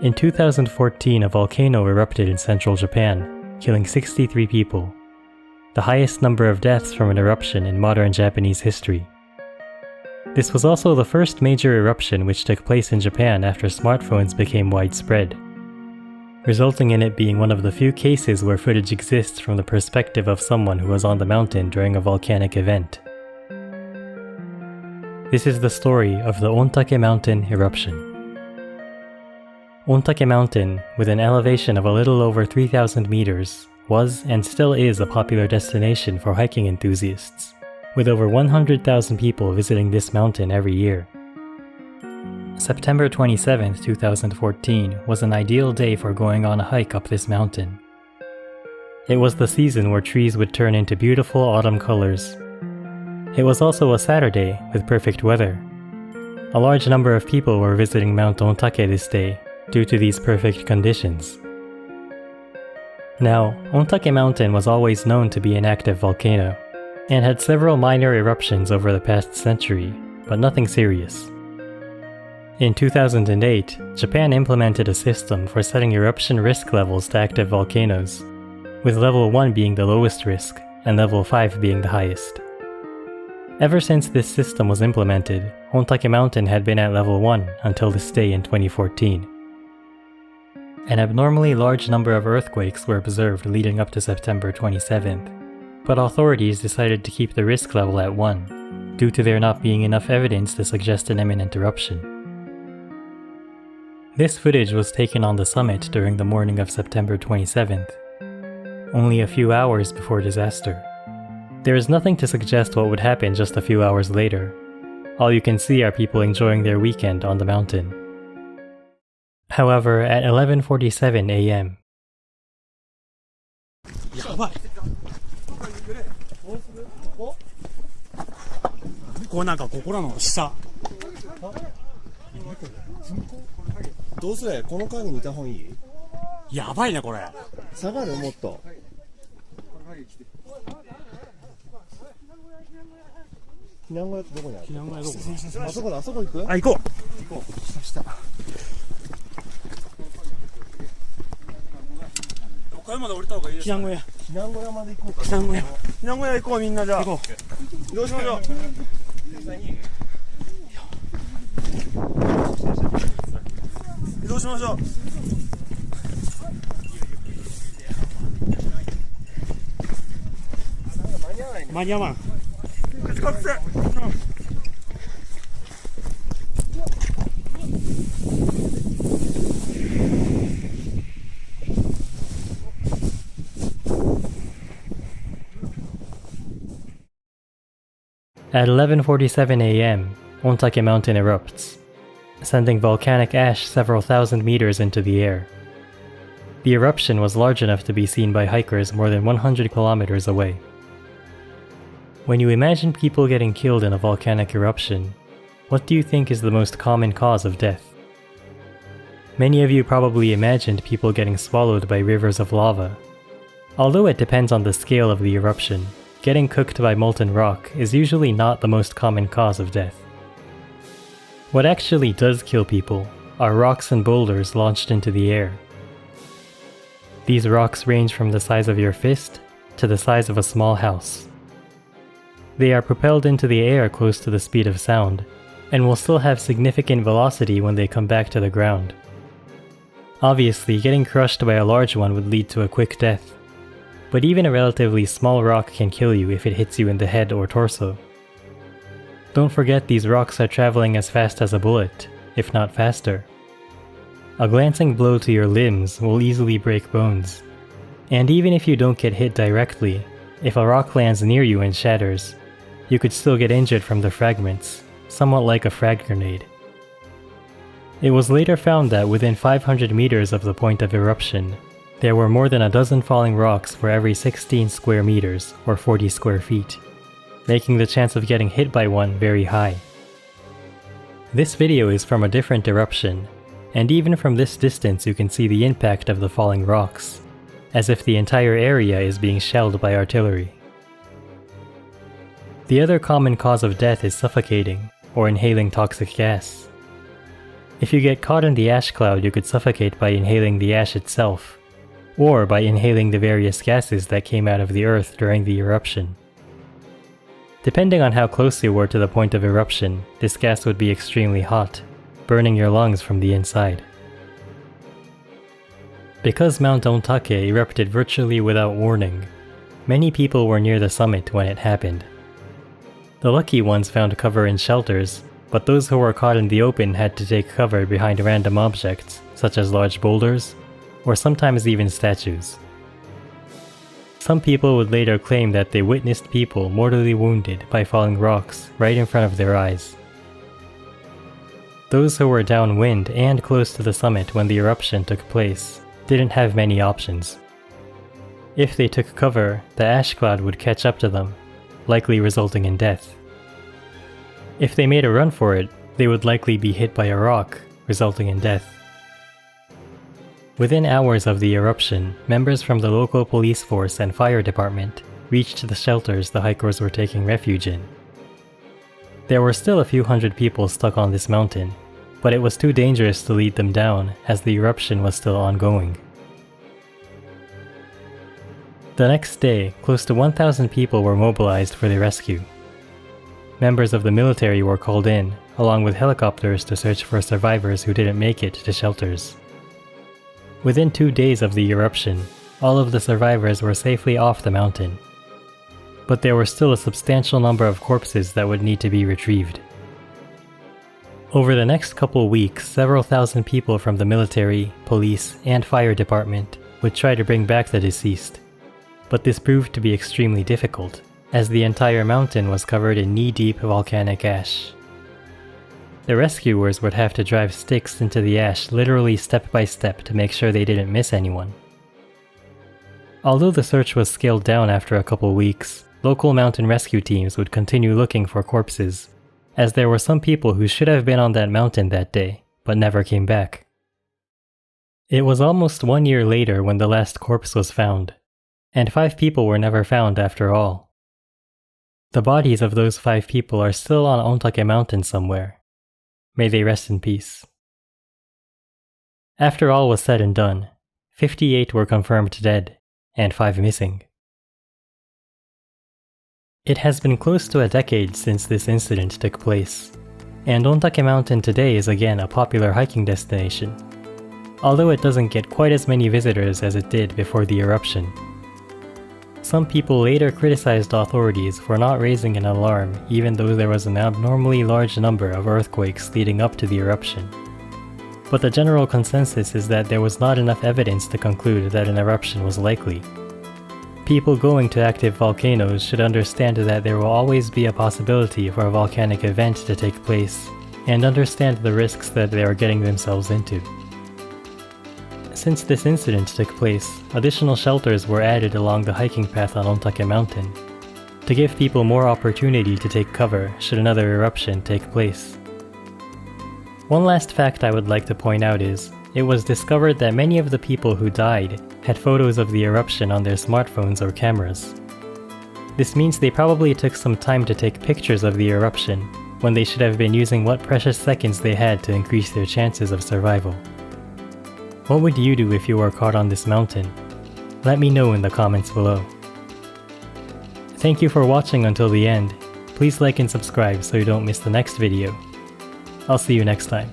In 2014, a volcano erupted in central Japan, killing 63 people, the highest number of deaths from an eruption in modern Japanese history. This was also the first major eruption which took place in Japan after smartphones became widespread, resulting in it being one of the few cases where footage exists from the perspective of someone who was on the mountain during a volcanic event. This is the story of the Ontake mountain eruption. Ontake Mountain, with an elevation of a little over 3,000 meters, was and still is a popular destination for hiking enthusiasts, with over 100,000 people visiting this mountain every year. September 27, 2014 was an ideal day for going on a hike up this mountain. It was the season where trees would turn into beautiful autumn colors. It was also a Saturday with perfect weather. A large number of people were visiting Mount Ontake this day, due to these perfect conditions. Now, Ontake Mountain was always known to be an active volcano, and had several minor eruptions over the past century, but nothing serious. In 2008, Japan implemented a system for setting eruption risk levels to active volcanoes, with level 1 being the lowest risk, and level 5 being the highest. Ever since this system was implemented, Ontake Mountain had been at level 1 until this day in 2014. An abnormally large number of earthquakes were observed leading up to September 27th, but authorities decided to keep the risk level at 1, due to there not being enough evidence to suggest an imminent eruption. This footage was taken on the summit during the morning of September 27th, only a few hours before disaster. There is nothing to suggest what would happen just a few hours later. All you can see are people enjoying their weekend on the mountain. However, at 11:47 a.m. やばい。こうなんかここらの下。どうすれこの影にいた方がいい？やばいねこれ。下がるもっと。避難小屋ってどこにある？避難小屋どこ？あそこだ、あそこ行く？あ、行こう。行こう。下。小屋まで降りた方がいいです。避難小屋。避難小屋まで行こうか。避難小屋。避難小屋行こうみんなじゃあ。行こう。移動しましょう。移動しましょう。間に合わん。口隠せ。At 11:47 a.m., Ontake Mountain erupts, sending volcanic ash several thousand meters into the air. The eruption was large enough to be seen by hikers more than 100 kilometers away. When you imagine people getting killed in a volcanic eruption, what do you think is the most common cause of death? Many of you probably imagined people getting swallowed by rivers of lava. Although it depends on the scale of the eruption, getting cooked by molten rock is usually not the most common cause of death. What actually does kill people are rocks and boulders launched into the air. These rocks range from the size of your fist to the size of a small house. They are propelled into the air close to the speed of sound, and will still have significant velocity when they come back to the ground. Obviously, getting crushed by a large one would lead to a quick death, but even a relatively small rock can kill you if it hits you in the head or torso. Don't forget these rocks are traveling as fast as a bullet, if not faster. A glancing blow to your limbs will easily break bones. And even if you don't get hit directly, if a rock lands near you and shatters, you could still get injured from the fragments, somewhat like a frag grenade. It was later found that within 500 meters of the point of eruption, there were more than a dozen falling rocks for every 16 square meters, or 40 square feet, making the chance of getting hit by one very high. This video is from a different eruption, and even from this distance you can see the impact of the falling rocks, as if the entire area is being shelled by artillery. The other common cause of death is suffocating, or inhaling toxic gas. If you get caught in the ash cloud, you could suffocate by inhaling the ash itself, or by inhaling the various gases that came out of the earth during the eruption. Depending on how close you were to the point of eruption, this gas would be extremely hot, burning your lungs from the inside. Because Mount Ontake erupted virtually without warning, many people were near the summit when it happened. The lucky ones found cover in shelters, but those who were caught in the open had to take cover behind random objects, such as large boulders, or sometimes even statues. Some people would later claim that they witnessed people mortally wounded by falling rocks right in front of their eyes. Those who were downwind and close to the summit when the eruption took place didn't have many options. If they took cover, the ash cloud would catch up to them, likely resulting in death. If they made a run for it, they would likely be hit by a rock, resulting in death. Within hours of the eruption, members from the local police force and fire department reached the shelters the hikers were taking refuge in. There were still a few hundred people stuck on this mountain, but it was too dangerous to lead them down as the eruption was still ongoing. The next day, close to 1,000 people were mobilized for the rescue. Members of the military were called in, along with helicopters to search for survivors who didn't make it to shelters. Within 2 days of the eruption, all of the survivors were safely off the mountain. But there were still a substantial number of corpses that would need to be retrieved. Over the next couple weeks, several thousand people from the military, police, and fire department would try to bring back the deceased. But this proved to be extremely difficult, as the entire mountain was covered in knee-deep volcanic ash. The rescuers would have to drive sticks into the ash literally step by step to make sure they didn't miss anyone. Although the search was scaled down after a couple weeks, local mountain rescue teams would continue looking for corpses, as there were some people who should have been on that mountain that day, but never came back. It was almost 1 year later when the last corpse was found, and 5 people were never found after all. The bodies of those 5 people are still on Ontake Mountain somewhere. May they rest in peace. After all was said and done, 58 were confirmed dead, and 5 missing. It has been close to a decade since this incident took place, and Ontake Mountain today is again a popular hiking destination, although it doesn't get quite as many visitors as it did before the eruption. Some people later criticized authorities for not raising an alarm even though there was an abnormally large number of earthquakes leading up to the eruption. But the general consensus is that there was not enough evidence to conclude that an eruption was likely. People going to active volcanoes should understand that there will always be a possibility for a volcanic event to take place, and understand the risks that they are getting themselves into. Since this incident took place, additional shelters were added along the hiking path on Ontake Mountain, to give people more opportunity to take cover should another eruption take place. One last fact I would like to point out is, it was discovered that many of the people who died had photos of the eruption on their smartphones or cameras. This means they probably took some time to take pictures of the eruption, when they should have been using what precious seconds they had to increase their chances of survival. What would you do if you were caught on this mountain? Let me know in the comments below. Thank you for watching until the end. Please like and subscribe so you don't miss the next video. I'll see you next time.